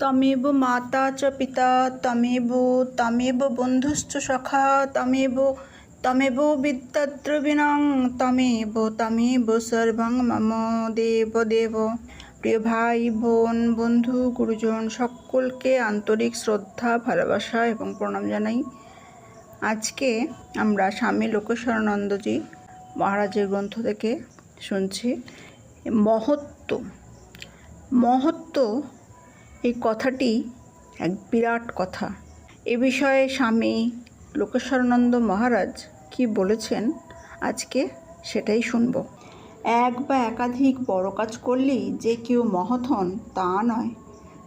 তমেব মাতা চ পিতা তমেব বন্ধুশ্চ সখা তমেব বিদ্যাদ্রবিণং তমেব সর্বং মম দেব। প্রিয় ভাই বোন বন্ধু গুরুজন সকলকে আন্তরিক শ্রদ্ধা ভালোবাসা এবং প্রণাম জানাই। আজকে আমরা স্বামী লোকেশ্বরানন্দজি মহারাজের গ্রন্থ থেকে শুনছি মহত্ব এই কথাটি এক বিরাট কথা। এ বিষয়ে স্বামী লোকেশ্বরানন্দ মহারাজ কি বলেছেন আজকে সেটাই শুনব। এক বা একাধিক বড় কাজ করলেই যে কেউ মহৎ হন তা নয়,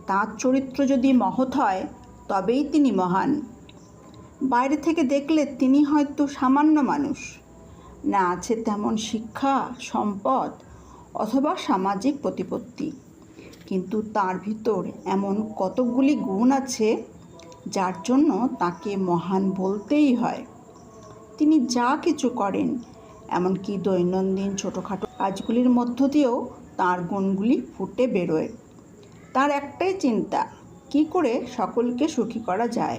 তাঁর চরিত্র যদি মহৎ হয় তবেই তিনি মহান। বাইরে থেকে দেখলে তিনি হয়তো সামান্য মানুষ, না আছে তেমন শিক্ষা সম্পদ অথবা সামাজিক প্রতিপত্তি, কিন্তু তার ভিতর এমন কতকগুলি গুণ আছে যার জন্য তাকে মহান বলতেই হয়। তিনি যা কিছু করেন, এমনকি দৈনন্দিন ছোটোখাটো কাজগুলির মধ্য দিয়েও তাঁর গুণগুলি ফুটে বেরোয়। তার একটাই চিন্তা, কি করে সকলকে সুখী করা যায়।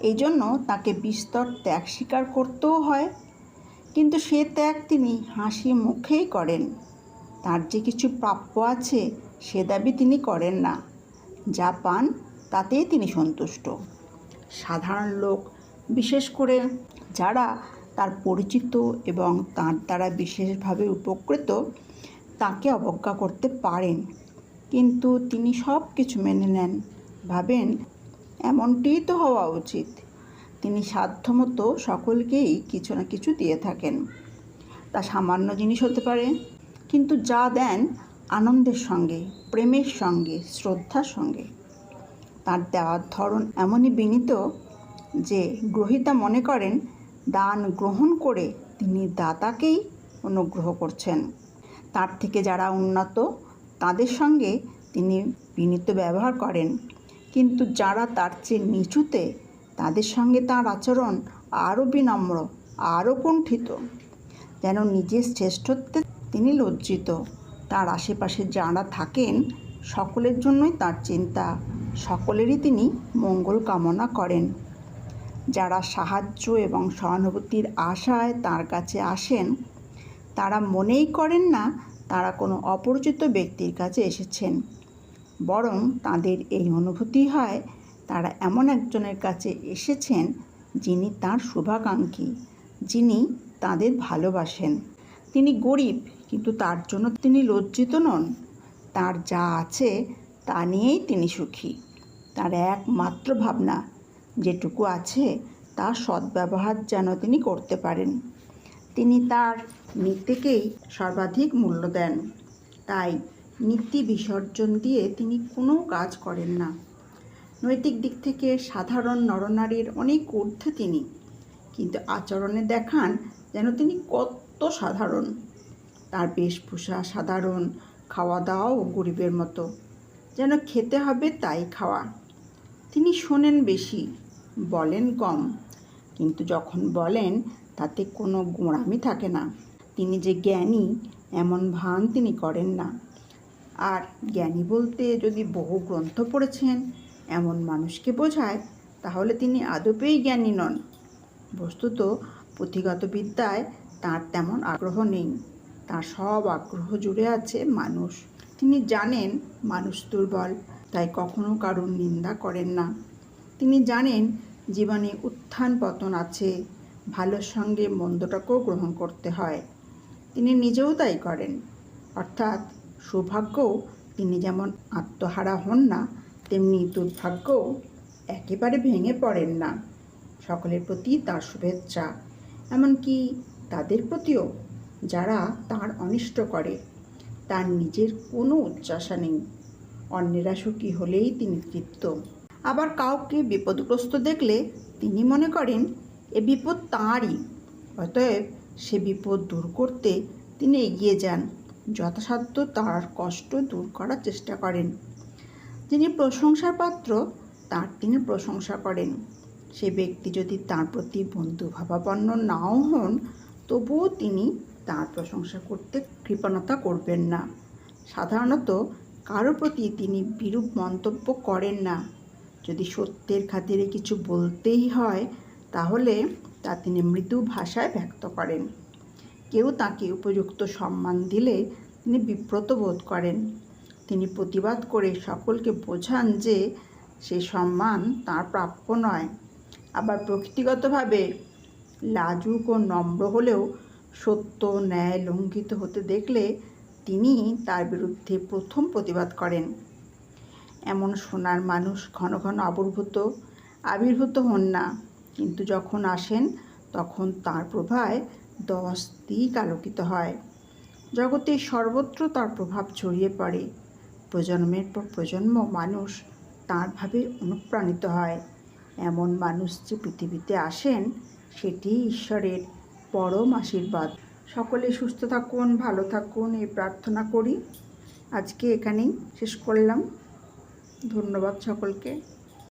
এই জন্য তাকে বিস্তর ত্যাগ স্বীকার করতেও হয়, কিন্তু সে ত্যাগ তিনি হাসি মুখেই করেন। তার যে কিছু প্রাপ্য আছে সে দাবি তিনি করেন না, যা পান তাতেই তিনি সন্তুষ্ট। সাধারণ লোক, বিশেষ করে যারা তার পরিচিত এবং তার দ্বারা বিশেষভাবে উপকৃত, তাকে অবজ্ঞা করতে পারেন, কিন্তু তিনি সব কিছু মেনে নেন, ভাবেন এমনটিই তো হওয়া উচিত। তিনি সাধ্যমতো সকলকেই কিছু না কিছু দিয়ে থাকেন। তা সামান্য জিনিস হতে পারে, কিন্তু যা দেন আনন্দের সঙ্গে, প্রেমের সঙ্গে, শ্রদ্ধার সঙ্গে। তার দেওয়ার ধরন এমনই বিনীত যে গ্রহীতা মনে করেন দান গ্রহণ করে তিনি দাতাকেই অনুগ্রহ করছেন। তার থেকে যারা উন্নত তাদের সঙ্গে তিনি বিনীত ব্যবহার করেন, কিন্তু যারা তার চেয়ে নিচুতে তাদের সঙ্গে তাঁর আচরণ আরও বিনম্র, আরও কুণ্ঠিত, যেন নিজের শ্রেষ্ঠত্বে তিনি লজ্জিত। তার আশেপাশে যারা থাকেন সকলের জন্যই তার চিন্তা, সকলেরই তিনি মঙ্গল কামনা করেন। যারা সাহায্য এবং সহানুভূতির আশায় তার কাছে আসেন, তারা মনেই করেন না তারা কোনো অপরিচিত ব্যক্তির কাছে এসেছেন, বরং তাদের এই অনুভূতি হয় তারা এমন একজনের কাছে এসেছেন যিনি তার শুভাকাঙ্ক্ষী, যিনি তাদের ভালোবাসেন। তিনি গরিব, কিন্তু তার জন্য তিনি লজ্জিত নন। তার যা আছে তা নিয়েই তিনি সুখী। তার একমাত্র ভাবনা, যেটুকু আছে তার সদ্ব্যবহার যেন তিনি করতে পারেন। তিনি তার নীতিকেই সর্বাধিক মূল্য দেন, তাই নীতি বিসর্জন দিয়ে তিনি কোনো কাজ করেন না। নৈতিক দিক থেকে সাধারণ নরনারীর অনেক ঊর্ধ্বে তিনি, কিন্তু আচরণে দেখান যেন তিনি কত সাধারণ। তার বেশভূষা সাধারণ, খাওয়া দাওয়াও গরিবের মতো, যেন খেতে হবে তাই খাওয়া। তিনি শোনেন বেশি, বলেন কম, কিন্তু যখন বলেন তাতে কোনো গোঁড়ামি থাকে না। তিনি যে জ্ঞানী এমন ভান তিনি করেন না। আর জ্ঞানী বলতে যদি বহু গ্রন্থ পড়েছেন এমন মানুষকে বোঝায়, তাহলে তিনি আদপেই জ্ঞানী নন। বস্তুত পুঁথিগত বিদ্যায় তার তেমন আগ্রহ নেই। তার সব আগ্রহ জুড়ে আছে মানুষ। তিনি জানেন মানুষ দুর্বল, তাই কখনো কারোর নিন্দা করেন না। তিনি জানেন জীবনে উত্থান পতন আছে, ভালোর সঙ্গে মন্দটাকেও গ্রহণ করতে হয়। তিনি নিজেও তাই করেন। অর্থাৎ সৌভাগ্যও তিনি যেমন আত্মহারা হন না, তেমনি দুর্ভাগ্যও একেবারে ভেঙে পড়েন না। সকলের প্রতি তার শুভেচ্ছা, এমনকি তাদের প্রতিও যারা তার অনিষ্ট করে। তার নিজের কোনো উচ্চাশা নেই, অন্যেরা সুখী হলেই তিনি তৃপ্ত। আবার কাউকে বিপদগ্রস্ত দেখলে তিনি মনে করেন এ বিপদ তাঁরই, অতএব সে বিপদ দূর করতে তিনি এগিয়ে যান, যথাসাধ্য তার কষ্ট দূর করার চেষ্টা করেন। যিনি প্রশংসার পাত্র তার তিনি প্রশংসা করেন। সে ব্যক্তি যদি তার প্রতি বন্ধুভাবাপন্ন নাও হন, তবুও তিনি তার প্রশংসা করতে কৃপণতা করবেন না। সাধারণত কারো প্রতি তিনি বিরূপ মন্তব্য করেন না। যদি সত্যের খাতিরে কিছু বলতেই হয় তাহলে তা তিনি মৃদু ভাষায় ব্যক্ত করেন। কেউ তাকে উপযুক্ত সম্মান দিলে তিনি বিব্রত বোধ করেন। তিনি প্রতিবাদ করে সকলকে বোঝান যে সে সম্মান তাঁর প্রাপ্য নয়। আবার প্রকৃতিগতভাবে লাজুক ও নম্র হলেও সত্য ন্যায় লঙ্ঘিত হতে দেখলে তিনি তার বিরুদ্ধে প্রথম প্রতিবাদ করেন। এমন সোনার মানুষ ঘন ঘন আবির্ভূত হন না, কিন্তু যখন আসেন তখন তার প্রভায় 10 দিক আলোকিত হয়। জগতে সর্বত্র তার প্রভাব ছড়িয়ে পড়ে। প্রজন্মের পর প্রজন্ম মানুষ তাঁর ভাবে অনুপ্রাণিত হয়। এমন মানুষ যে পৃথিবীতে আসেন সেটি ঈশ্বরের পরম আশীর্বাদ। সকলে সুস্থ থাকুন, ভালো থাকুন এই প্রার্থনা করি। আজকে এখানেই শেষ করলাম। ধন্যবাদ সকলকে।